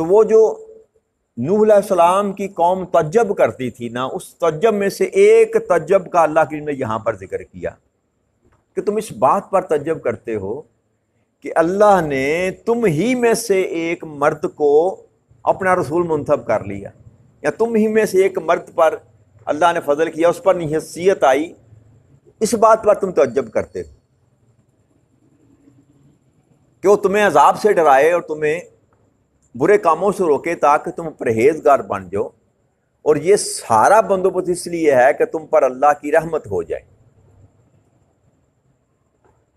تو وہ جو نوح علیہ السلام کی قوم تعجب کرتی تھی نا، اس تعجب میں سے ایک تعجب کا اللہ کی نے یہاں پر ذکر کیا کہ تم اس بات پر تعجب کرتے ہو کہ اللہ نے تم ہی میں سے ایک مرد کو اپنا رسول منتخب کر لیا، یا تم ہی میں سے ایک مرد پر اللہ نے فضل کیا، اس پر حیثیت آئی، اس بات پر تم تعجب کرتے ہو کہ وہ تمہیں عذاب سے ڈرائے اور تمہیں برے کاموں سے روکے تاکہ تم پرہیزگار بن جاؤ، اور یہ سارا بندوبست اس لیے ہے کہ تم پر اللہ کی رحمت ہو جائے،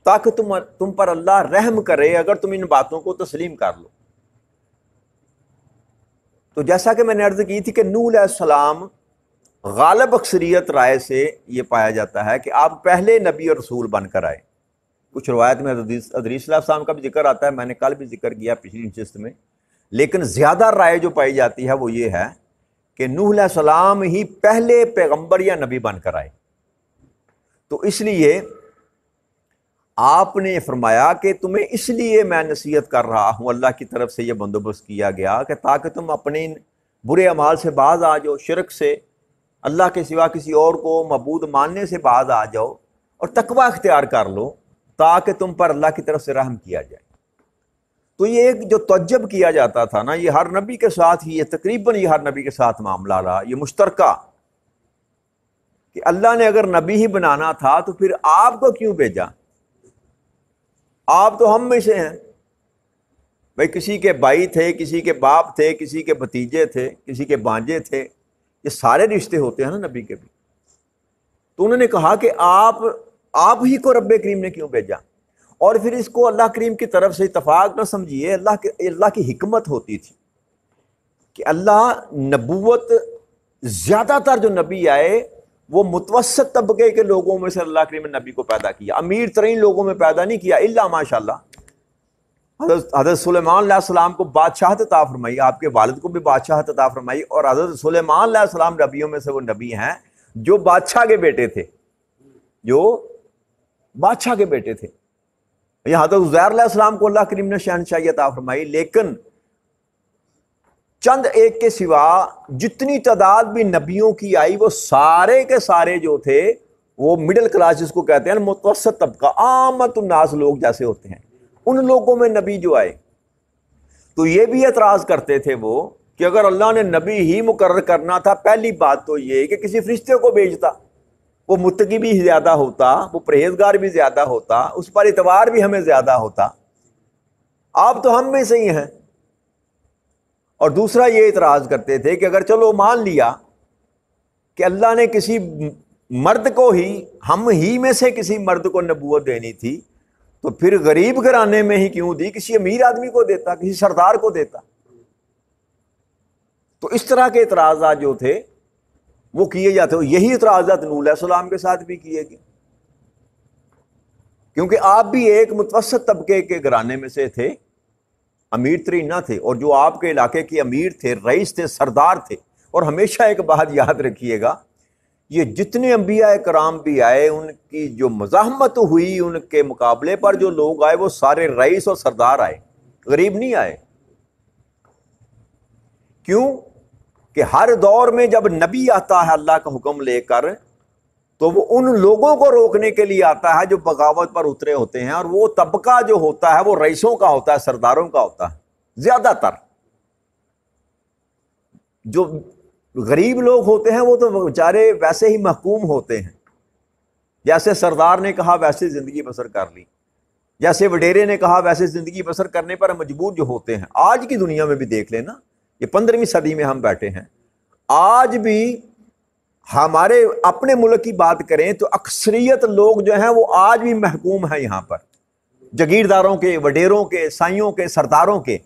تاکہ تم پر اللہ رحم کرے اگر تم ان باتوں کو تسلیم کر لو۔ تو جیسا کہ میں نے عرض کی تھی کہ نوح علیہ السلام غالب اکثریت رائے سے یہ پایا جاتا ہے کہ آپ پہلے نبی اور رسول بن کر آئے۔ کچھ روایت میں حضرت ادریس علیہ السلام کا بھی ذکر آتا ہے، میں نے کل بھی ذکر کیا پچھلی نشست میں، لیکن زیادہ رائے جو پائی جاتی ہے وہ یہ ہے کہ نوح علیہ السلام ہی پہلے پیغمبر یا نبی بن کر آئے۔ تو اس لیے آپ نے فرمایا کہ تمہیں اس لیے میں نصیحت کر رہا ہوں، اللہ کی طرف سے یہ بندوبست کیا گیا کہ تاکہ تم اپنے برے اعمال سے باز آ جاؤ، شرک سے، اللہ کے سوا کسی اور کو معبود ماننے سے باز آ جاؤ، اور تقوی اختیار کر لو تاکہ تم پر اللہ کی طرف سے رحم کیا جائے۔ تو یہ ایک جو تعجب کیا جاتا تھا نا، یہ ہر نبی کے ساتھ ہی، یہ تقریباً یہ ہر نبی کے ساتھ معاملہ رہا، یہ مشترکہ، کہ اللہ نے اگر نبی ہی بنانا تھا تو پھر آپ کو کیوں بھیجا؟ آپ تو ہم میں سے ہیں بھائی، کسی کے بھائی تھے، کسی کے باپ تھے، کسی کے بھتیجے تھے، کسی کے بانجے تھے، یہ سارے رشتے ہوتے ہیں نا نبی کے بھی۔ تو انہوں نے کہا کہ آپ ہی کو رب کریم نے کیوں بھیجا؟ اور پھر اس کو اللہ کریم کی طرف سے اتفاق نہ سمجھیے، اللہ کی حکمت ہوتی تھی کہ اللہ نبوت، زیادہ تر جو نبی آئے وہ متوسط طبقے کے لوگوں میں سے اللہ کریم نے نبی کو پیدا کیا، امیر ترین لوگوں میں پیدا نہیں کیا، الا ماشاءاللہ حضرت سلیمان علیہ السلام کو بادشاہت عطا فرمائی، آپ کے والد کو بھی بادشاہت عطا فرمائی، اور حضرت سلیمان علیہ السلام نبیوں میں سے وہ نبی ہیں جو بادشاہ کے بیٹے تھے، جو بادشاہ کے بیٹے تھے۔ یہ حضرت عزیر علیہ السلام کو اللہ کریم نے شہنشاہی عطا فرمائی، لیکن چند ایک کے سوا جتنی تعداد بھی نبیوں کی آئی وہ سارے کے سارے جو تھے وہ مڈل کلاس، جس کو کہتے ہیں متوسط طبقہ، عامت الناس لوگ جیسے ہوتے ہیں، ان لوگوں میں نبی جو آئے۔ تو یہ بھی اعتراض کرتے تھے وہ کہ اگر اللہ نے نبی ہی مقرر کرنا تھا، پہلی بات تو یہ کہ کسی فرشتے کو بھیجتا، وہ متقی بھی زیادہ ہوتا، وہ پرہیزگار بھی زیادہ ہوتا، اس پر اعتبار بھی ہمیں زیادہ ہوتا۔ آپ تو ہم میں سے ہی ہیں۔ اور دوسرا یہ اعتراض کرتے تھے کہ اگر چلو مان لیا کہ اللہ نے کسی مرد کو ہی، ہم ہی میں سے کسی مرد کو نبوت دینی تھی، تو پھر غریب گھرانے میں ہی کیوں دی؟ کسی امیر آدمی کو دیتا، کسی سردار کو دیتا۔ تو اس طرح کے اعتراضات جو تھے وہ کیے جاتے ہیں۔ یہی اعتراضات نوح علیہ السلام کے ساتھ بھی کیے گئے، کیونکہ آپ بھی ایک متوسط طبقے کے گھرانے میں سے تھے، امیر ترین نہ تھے، اور جو آپ کے علاقے کے امیر تھے، رئیس تھے، سردار تھے۔ اور ہمیشہ ایک بات یاد رکھیے گا، یہ جتنے انبیاء کرام بھی آئے، ان کی جو مزاحمت ہوئی ان کے مقابلے پر جو لوگ آئے وہ سارے رئیس اور سردار آئے، غریب نہیں آئے۔ کیوں؟ کہ ہر دور میں جب نبی آتا ہے اللہ کا حکم لے کر، تو وہ ان لوگوں کو روکنے کے لیے آتا ہے جو بغاوت پر اترے ہوتے ہیں، اور وہ طبقہ جو ہوتا ہے وہ رئیسوں کا ہوتا ہے، سرداروں کا ہوتا ہے۔ زیادہ تر جو غریب لوگ ہوتے ہیں وہ تو بیچارے ویسے ہی محکوم ہوتے ہیں، جیسے سردار نے کہا ویسے زندگی بسر کر لی، جیسے وڈیرے نے کہا ویسے زندگی بسر کرنے پر مجبور جو ہوتے ہیں۔ آج کی دنیا میں بھی دیکھ لینا، یہ 15ویں صدی میں ہم بیٹھے ہیں، آج بھی ہمارے اپنے ملک کی بات کریں تو اکثریت لوگ جو ہیں وہ آج بھی محکوم ہیں یہاں پر، جگیرداروں کے، وڈیروں کے، سائیوں کے، سرداروں کے۔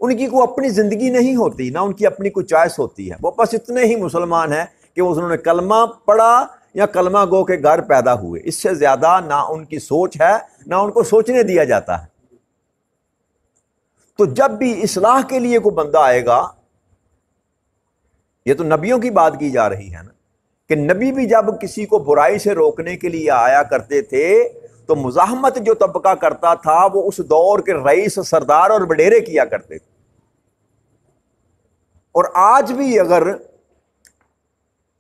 ان کی کوئی اپنی زندگی نہیں ہوتی، نہ ان کی اپنی کوئی چوائس ہوتی ہے، وہ بس اتنے ہی مسلمان ہیں کہ انہوں نے کلمہ پڑھا یا کلمہ گو کے گھر پیدا ہوئے، اس سے زیادہ نہ ان کی سوچ ہے، نہ ان کو سوچنے دیا جاتا ہے۔ تو جب بھی اصلاح کے لیے کوئی بندہ آئے گا، یہ تو نبیوں کی بات کی جا رہی ہے نا، کہ نبی بھی جب کسی کو برائی سے روکنے کے لیے آیا کرتے تھے تو مزاحمت جو طبقہ کرتا تھا وہ اس دور کے رئیس، سردار اور وڈیرے کیا کرتے تھے. اور آج بھی اگر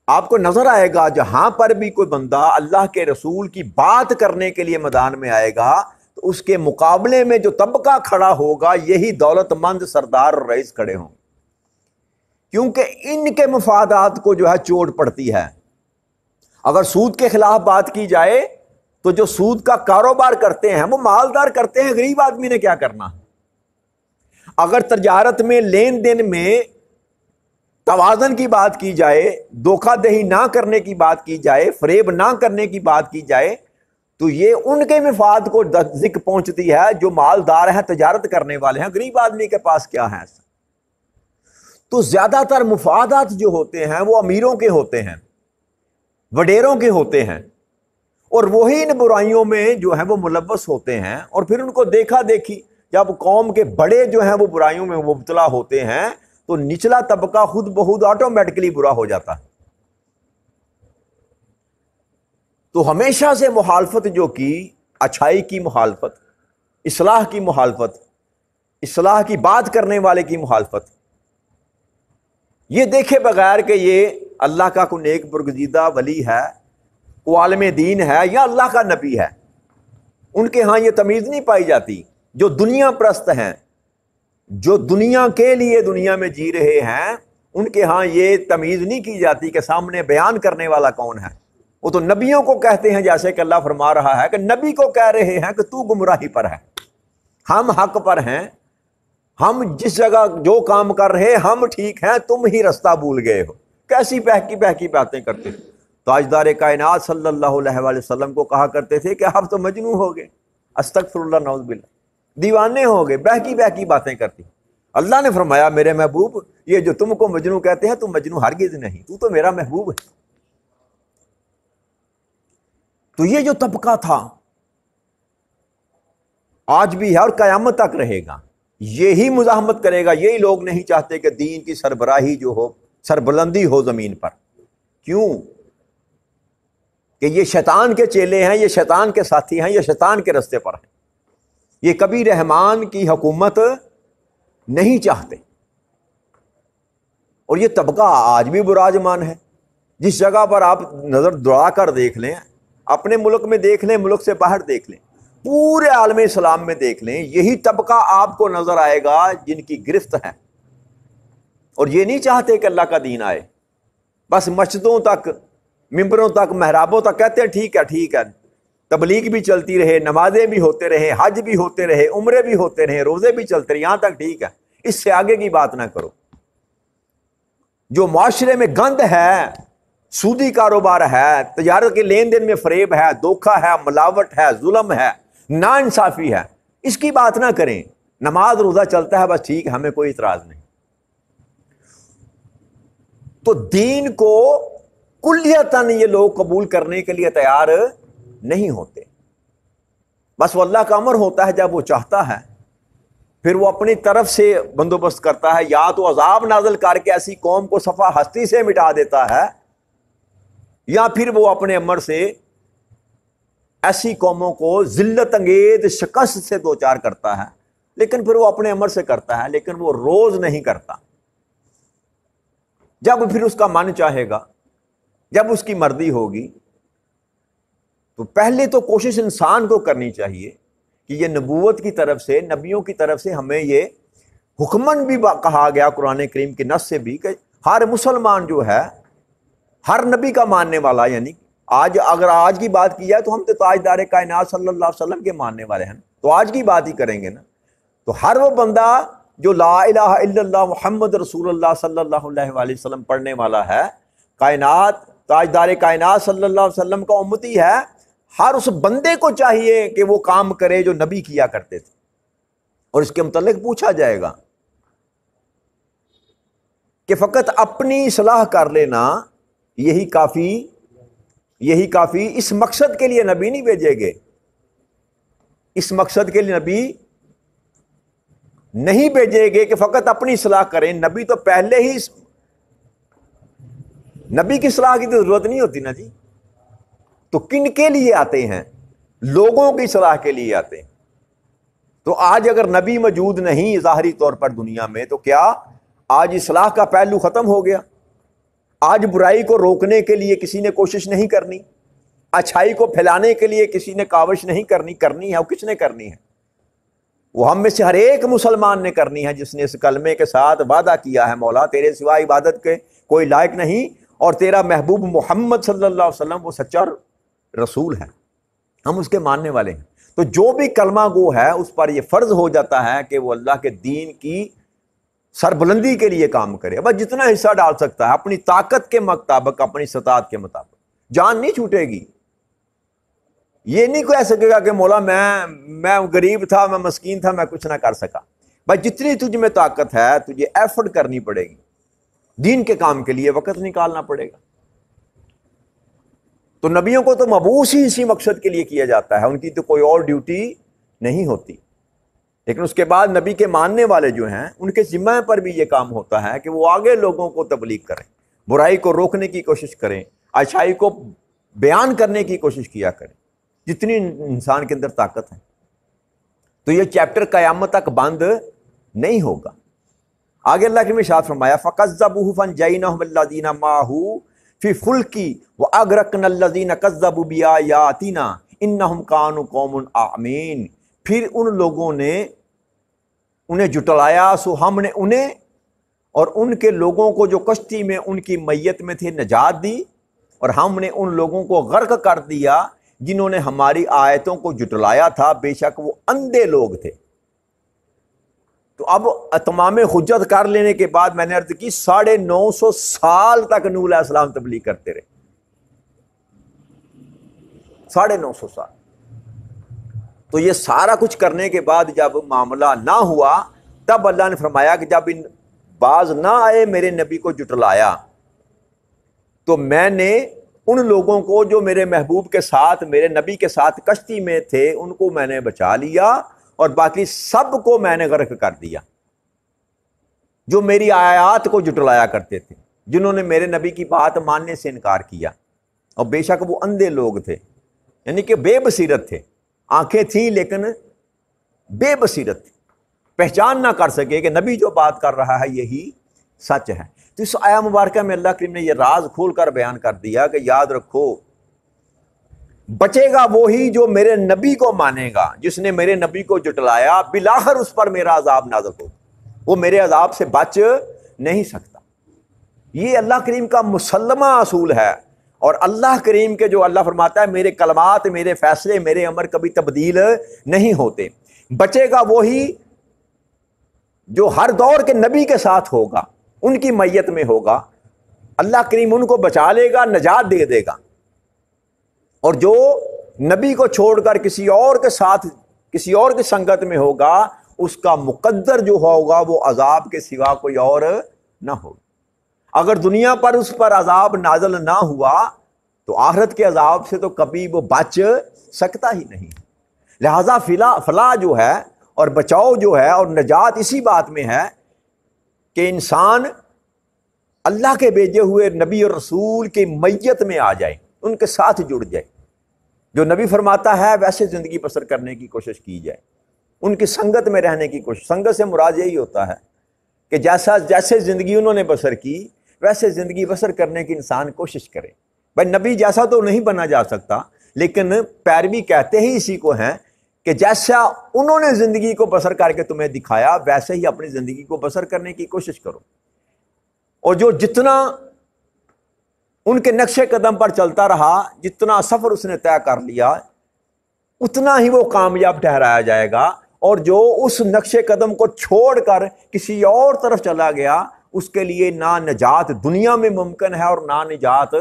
آپ کو نظر آئے گا جہاں پر بھی کوئی بندہ اللہ کے رسول کی بات کرنے کے لیے میدان میں آئے گا تو اس کے مقابلے میں جو طبقہ کھڑا ہوگا یہی دولت مند سردار اور رئیس کھڑے ہوں گے، کیونکہ ان کے مفادات کو جو ہے چوٹ پڑتی ہے. اگر سود کے خلاف بات کی جائے تو جو سود کا کاروبار کرتے ہیں وہ مالدار کرتے ہیں، غریب آدمی نے کیا کرنا. اگر تجارت میں لین دین میں توازن کی بات کی جائے، دھوکہ دہی نہ کرنے کی بات کی جائے، فریب نہ کرنے کی بات کی جائے تو یہ ان کے مفاد کو ذک پہنچتی ہے جو مالدار ہیں، تجارت کرنے والے ہیں. غریب آدمی کے پاس کیا ہے؟ تو زیادہ تر مفادات جو ہوتے ہیں وہ امیروں کے ہوتے ہیں، وڈیروں کے ہوتے ہیں، اور وہی ان برائیوں میں جو ہیں وہ ملوث ہوتے ہیں. اور پھر ان کو دیکھا دیکھی جب قوم کے بڑے جو ہیں وہ برائیوں میں مبتلا ہوتے ہیں تو نچلا طبقہ خود بخود آٹومیٹکلی برا ہو جاتا ہے. تو ہمیشہ سے مخالفت جو کی، اچھائی کی مخالفت، اصلاح کی مخالفت، اصلاح کی بات کرنے والے کی مخالفت، یہ دیکھے بغیر کہ یہ اللہ کا کوئی نیک برگزیدہ ولی ہے، کوئی عالم دین ہے یا اللہ کا نبی ہے، ان کے ہاں یہ تمیز نہیں پائی جاتی. جو دنیا پرست ہیں، جو دنیا کے لیے دنیا میں جی رہے ہیں، ان کے ہاں یہ تمیز نہیں کی جاتی کہ سامنے بیان کرنے والا کون ہے. وہ تو نبیوں کو کہتے ہیں، جیسے کہ اللہ فرما رہا ہے کہ نبی کو کہہ رہے ہیں کہ تو گمراہی پر ہے، ہم حق پر ہیں، ہم جس جگہ جو کام کر رہے ہم ٹھیک ہیں، تم ہی رستہ بھول گئے ہو. کیسی بہکی بہکی باتیں کرتے. تاجدار کائنات صلی اللہ علیہ وآلہ وسلم کو کہا کرتے تھے کہ آپ تو مجنون ہو گئے، استغفر اللہ، نعوذ باللہ، دیوانے ہو گئے، بہکی بہکی باتیں کرتی. اللہ نے فرمایا میرے محبوب یہ جو تم کو مجنون کہتے ہیں، تم مجنون ہرگز نہیں، تو میرا محبوب ہے. تو یہ جو طبقہ تھا آج بھی ہے اور قیامت تک رہے گا، یہی مزاحمت کرے گا. یہی لوگ نہیں چاہتے کہ دین کی سربراہی جو ہو، سربلندی ہو زمین پر. کیوں؟ کہ یہ شیطان کے چیلے ہیں، یہ شیطان کے ساتھی ہیں، یہ شیطان کے رستے پر ہیں. یہ کبھی رحمان کی حکومت نہیں چاہتے. اور یہ طبقہ آج بھی براجمان ہے. جس جگہ پر آپ نظر دوڑا کر دیکھ لیں، اپنے ملک میں دیکھ لیں، ملک سے باہر دیکھ لیں، پورے عالم اسلام میں دیکھ لیں، یہی طبقہ آپ کو نظر آئے گا جن کی گرفت ہے. اور یہ نہیں چاہتے کہ اللہ کا دین آئے. بس مسجدوں تک، ممبروں تک، محرابوں تک کہتے ہیں ٹھیک ہے ٹھیک ہے، تبلیغ بھی چلتی رہے، نمازیں بھی ہوتے رہے، حج بھی ہوتے رہے، عمرے بھی ہوتے رہے، روزے بھی چلتے رہے، یہاں تک ٹھیک ہے، اس سے آگے کی بات نہ کرو. جو معاشرے میں گند ہے، سودی کاروبار ہے، تجارت کے لین دین میں فریب ہے، دھوکہ ہے، ملاوٹ ہے، ظلم ہے، ناانصافی ہے، اس کی بات نہ کریں. نماز روزہ چلتا ہے، بس ٹھیک ہے، ہمیں کوئی اعتراض نہیں. تو دین کو کلیتاً یہ لوگ قبول کرنے کے لیے تیار نہیں ہوتے. بس وہ اللہ کا امر ہوتا ہے، جب وہ چاہتا ہے پھر وہ اپنی طرف سے بندوبست کرتا ہے، یا تو عذاب نازل کر کے ایسی قوم کو صفحہ ہستی سے مٹا دیتا ہے، یا پھر وہ اپنے امر سے ایسی قوموں کو ذلت انگیز شکست سے دوچار کرتا ہے. لیکن پھر وہ اپنے امر سے کرتا ہے، لیکن وہ روز نہیں کرتا. جب پھر اس کا من چاہے گا، جب اس کی مرضی ہوگی، تو پہلے تو کوشش انسان کو کرنی چاہیے کہ یہ نبوت کی طرف سے، نبیوں کی طرف سے ہمیں یہ حکمن بھی کہا گیا قرآن کریم کے نص سے بھی کہ ہر مسلمان جو ہے ہر نبی کا ماننے والا، یعنی اگر آج کی بات کی جائے تو ہم تو تاجدار کائنات صلی اللہ علیہ وسلم کے ماننے والے ہیں، تو آج کی بات ہی کریں گے نا. تو ہر وہ بندہ جو لا الہ الا اللہ محمد رسول اللہ صلی اللہ علیہ وآلہ وسلم پڑھنے والا ہے، کائنات تاجدار کائنات صلی اللہ علیہ وسلم کا امتی ہے، ہر اس بندے کو چاہیے کہ وہ کام کرے جو نبی کیا کرتے تھے. اور اس کے متعلق پوچھا جائے گا کہ فقط اپنی اصلاح کر لینا یہی کافی، اس مقصد کے لیے نبی نہیں بھیجے گے. اس مقصد کے لیے نبی نہیں بھیجے گے کہ فقط اپنی اصلاح کریں. نبی تو پہلے ہی، نبی کی اصلاح کی تو ضرورت نہیں ہوتی نا جی. تو کن کے لیے آتے ہیں؟ لوگوں کی صلاح کے لیے آتے ہیں۔ تو آج اگر نبی موجود نہیں ظاہری طور پر دنیا میں، تو کیا آج اصلاح کا پہلو ختم ہو گیا؟ آج برائی کو روکنے کے لیے کسی نے کوشش نہیں کرنی، اچھائی کو پھیلانے کے لیے کسی نے کاوش نہیں کرنی ہے، وہ کس نے کرنی ہے؟ وہ ہم میں سے ہر ایک مسلمان نے کرنی ہے، جس نے اس کلمے کے ساتھ وعدہ کیا ہے مولا تیرے سوا عبادت کے کوئی لائق نہیں، اور تیرا محبوب محمد صلی اللہ علیہ وسلم وہ سچا رسول ہے، ہم اس کے ماننے والے ہیں۔ تو جو بھی کلمہ گو ہے اس پر یہ فرض ہو جاتا ہے کہ وہ اللہ کے دین کی سربلندی کے لیے کام کرے، بس جتنا حصہ ڈال سکتا ہے اپنی طاقت کے مطابق، اپنی استطاعت کے مطابق۔ جان نہیں چھوٹے گی، یہ نہیں کہہ سکے گا کہ مولا میں غریب تھا، میں مسکین تھا، میں کچھ نہ کر سکا۔ بس جتنی تجھ میں طاقت ہے تجھے ایفرٹ کرنی پڑے گی، دین کے کام کے لیے وقت نکالنا پڑے گا۔ تو نبیوں کو تو مبعوث ہی اسی مقصد کے لیے کیا جاتا ہے، ان کی تو کوئی اور ڈیوٹی نہیں ہوتی۔ لیکن اس کے بعد نبی کے ماننے والے جو ہیں ان کے ذمہ پر بھی یہ کام ہوتا ہے کہ وہ آگے لوگوں کو تبلیغ کریں، برائی کو روکنے کی کوشش کریں، اچھائی کو بیان کرنے کی کوشش کیا کریں، جتنی انسان کے اندر طاقت ہے۔ تو یہ چیپٹر قیامت تک بند نہیں ہوگا۔ آگے اللہ کے ارشاد فرمایا فَكَذَّبُوهُ فَأَنجَيْنَاهُ وَالَّذِينَ مَعَهُ فِي الْفُلْكِ وَأَغْرَقْنَا الَّذِينَ كَذَّبُوا بِآيَاتِنَا إِنَّهُمْ كَانُوا قَوْمٌ عَمِينَ۔ پھر ان لوگوں نے انہیں جٹلایا، سو ہم نے انہیں اور ان کے لوگوں کو جو کشتی میں ان کی میت میں تھے نجات دی، اور ہم نے ان لوگوں کو غرق کر دیا جنہوں نے ہماری آیتوں کو جٹلایا تھا، بے شک وہ اندھے لوگ تھے۔ تو اب اتمام حجت کر لینے کے بعد میں نے عرض کی 950 سال تک نوح علیہ السلام تبلیغ کرتے رہے، 950 سال۔ تو یہ سارا کچھ کرنے کے بعد جب معاملہ نہ ہوا، تب اللہ نے فرمایا کہ جب ان باز نہ آئے میرے نبی کو جٹلایا، تو میں نے ان لوگوں کو جو میرے محبوب کے ساتھ، میرے نبی کے ساتھ کشتی میں تھے، ان کو میں نے بچا لیا، اور باقی سب کو میں نے غرق کر دیا جو میری آیات کو جٹلایا کرتے تھے، جنہوں نے میرے نبی کی بات ماننے سے انکار کیا۔ اور بے شک وہ اندھے لوگ تھے، یعنی کہ بے بصیرت تھے، آنکھیں تھیں لیکن بے بصیرت تھی، پہچان نہ کر سکے کہ نبی جو بات کر رہا ہے یہی سچ ہے۔ تو اس آیہ مبارکہ میں اللہ کریم نے یہ راز کھول کر بیان کر دیا کہ یاد رکھو، بچے گا وہی جو میرے نبی کو مانے گا، جس نے میرے نبی کو جٹلایا، بالآخر اس پر میرا عذاب نازل ہو، وہ میرے عذاب سے بچ نہیں سکتا۔ یہ اللہ کریم کا مسلمہ اصول ہے، اور اللہ کریم کے جو اللہ فرماتا ہے میرے کلمات، میرے فیصلے، میرے امر کبھی تبدیل نہیں ہوتے۔ بچے گا وہی جو ہر دور کے نبی کے ساتھ ہوگا، ان کی میت میں ہوگا، اللہ کریم ان کو بچا لے گا، نجات دے دے گا۔ اور جو نبی کو چھوڑ کر کسی اور کے ساتھ، کسی اور کی سنگت میں ہوگا، اس کا مقدر جو ہوگا وہ عذاب کے سوا کوئی اور نہ ہوگا۔ اگر دنیا پر اس پر عذاب نازل نہ ہوا تو آخرت کے عذاب سے تو کبھی وہ بچ سکتا ہی نہیں۔ لہذا فلاح جو ہے اور بچاؤ جو ہے اور نجات اسی بات میں ہے کہ انسان اللہ کے بھیجے ہوئے نبی اور رسول کی میت میں آ جائے، ان کے ساتھ جڑ جائے، جو نبی فرماتا ہے ویسے زندگی بسر کرنے کی کوشش کی جائے، ان کی سنگت میں رہنے کی کوشش۔ سنگت سے مراد یہی ہوتا ہے کہ جیسے زندگی انہوں نے بسر کی ویسے زندگی بسر کرنے کی انسان کوشش کرے۔ بھائی نبی جیسا تو نہیں بنا جا سکتا، لیکن پیروی کہتے ہی اسی کو ہیں کہ جیسا انہوں نے زندگی کو بسر کر کے تمہیں دکھایا ویسے ہی اپنی زندگی کو بسر کرنے کی کوشش کرو۔ اور جو جتنا ان کے نقش قدم پر چلتا رہا، جتنا سفر اس نے طے کر لیا، اتنا ہی وہ کامیاب ٹھہرایا جائے گا۔ اور جو اس نقش قدم کو چھوڑ کر کسی اور طرف چلا گیا، اس کے لیے نہ نجات دنیا میں ممکن ہے اور نہ نجات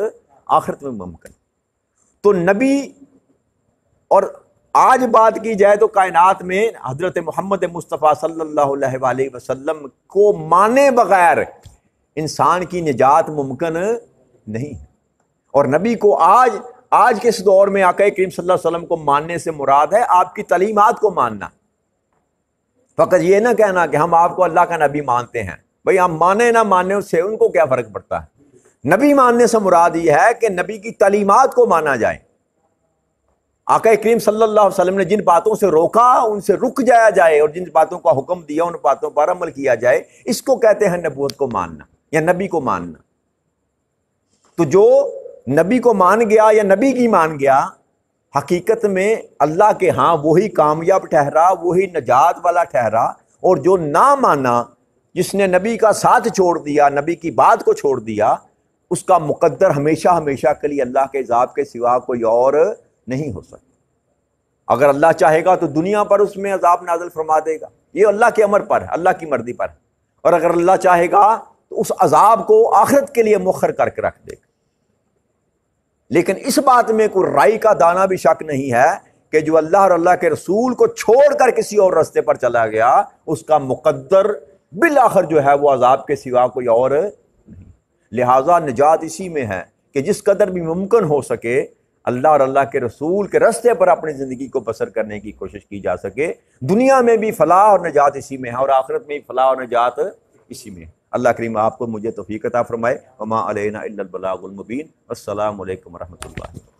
آخرت میں ممکن۔ تو نبی، اور آج بات کی جائے تو کائنات میں حضرت محمد مصطفیٰ صلی اللہ علیہ وآلہ وسلم کو مانے بغیر انسان کی نجات ممکن نہیں۔ اور نبی کو آج کے اس دور میں آقا کریم صلی اللہ علیہ وسلم کو ماننے سے مراد ہے آپ کی تعلیمات کو ماننا۔ فقط یہ نہ کہنا کہ ہم آپ کو اللہ کا نبی مانتے ہیں، بھئی ہم مانے نہ مانے اس سے ان کو کیا فرق پڑتا ہے۔ نبی ماننے سے مراد یہ ہے کہ نبی کی تعلیمات کو مانا جائے، آقا کریم صلی اللہ علیہ وسلم نے جن باتوں سے روکا ان سے رک جایا جائے، اور جن باتوں کا حکم دیا ان باتوں پر عمل کیا جائے، اس کو کہتے ہیں نبوت کو ماننا یا نبی کو ماننا۔ تو جو نبی کو مان گیا یا نبی کی مان گیا، حقیقت میں اللہ کے ہاں وہی کامیاب ٹھہرا، وہی نجات والا ٹھہرا، اور جو نہ مانا، جس نے نبی کا ساتھ چھوڑ دیا، نبی کی بات کو چھوڑ دیا، اس کا مقدر ہمیشہ ہمیشہ کے لیے اللہ کے عذاب کے سوا کوئی اور نہیں ہو سکتا۔ اگر اللہ چاہے گا تو دنیا پر اس میں عذاب نازل فرما دے گا، یہ اللہ کے امر پر ہے، اللہ کی مرضی پر ہے، اور اگر اللہ چاہے گا تو اس عذاب کو آخرت کے لیے مؤخر کر کے رکھ دے گا۔ لیکن اس بات میں کوئی رائی کا دانہ بھی شک نہیں ہے کہ جو اللہ اور اللہ کے رسول کو چھوڑ کر کسی اور راستے پر چلا گیا، اس کا مقدر بالآخر جو ہے وہ عذاب کے سوا کوئی اور نہیں۔ لہٰذا نجات اسی میں ہے کہ جس قدر بھی ممکن ہو سکے اللہ اور اللہ کے رسول کے راستے پر اپنی زندگی کو بسر کرنے کی کوشش کی جا سکے۔ دنیا میں بھی فلاح اور نجات اسی میں ہے، اور آخرت میں بھی فلاح اور نجات اسی میں ہے۔ اللہ کریم آپ کو مجھے توفیق عطا فرمائے۔ وما علینا الا البلاغ المبین۔ السلام علیکم ورحمۃ اللہ۔